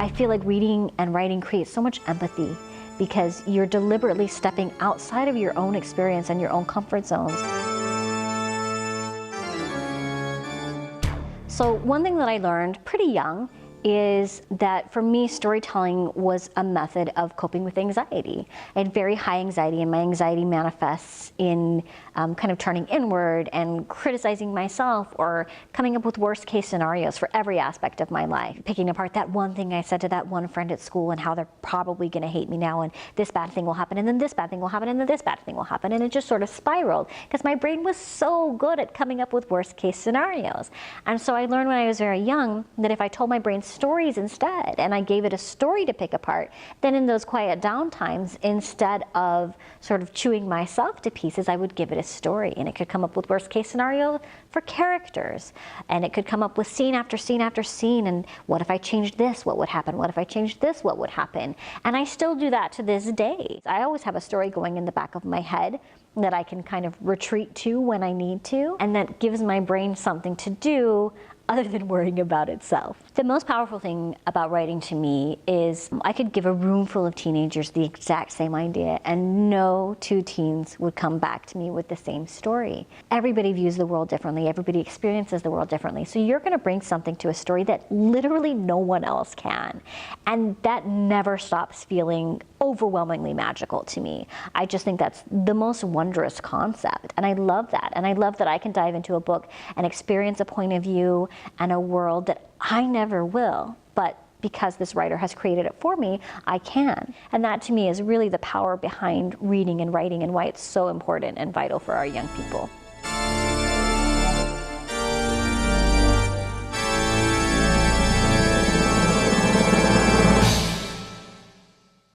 I feel like reading and writing creates so much empathy because you're deliberately stepping outside of your own experience and your own comfort zones. So one thing that I learned pretty young is that for me, storytelling was a method of coping with anxiety. I had very high anxiety, and my anxiety manifests in kind of turning inward and criticizing myself or coming up with worst case scenarios for every aspect of my life. Picking apart that one thing I said to that one friend at school and how they're probably gonna hate me now, and this bad thing will happen, and then this bad thing will happen, and then this bad thing will happen, and it just sort of spiraled because my brain was so good at coming up with worst case scenarios. And so I learned when I was very young that if I told my brain stories instead, and I gave it a story to pick apart, then in those quiet down times, instead of sort of chewing myself to pieces, I would give it a story, and it could come up with worst case scenario for characters, and it could come up with scene after scene after scene, and what if I changed this, what would happen? What if I changed this, what would happen? And I still do that to this day. I always have a story going in the back of my head that I can kind of retreat to when I need to, and that gives my brain something to do other than worrying about itself. The most powerful thing about writing to me is I could give a room full of teenagers the exact same idea and no two teens would come back to me with the same story. Everybody views the world differently, everybody experiences the world differently, so you're gonna bring something to a story that literally no one else can. And that never stops feeling overwhelmingly magical to me. I just think that's the most wondrous concept, and I love that. And I love that I can dive into a book and experience a point of view and a world that I never will, but because this writer has created it for me, I can. And that to me is really the power behind reading and writing and why it's so important and vital for our young people.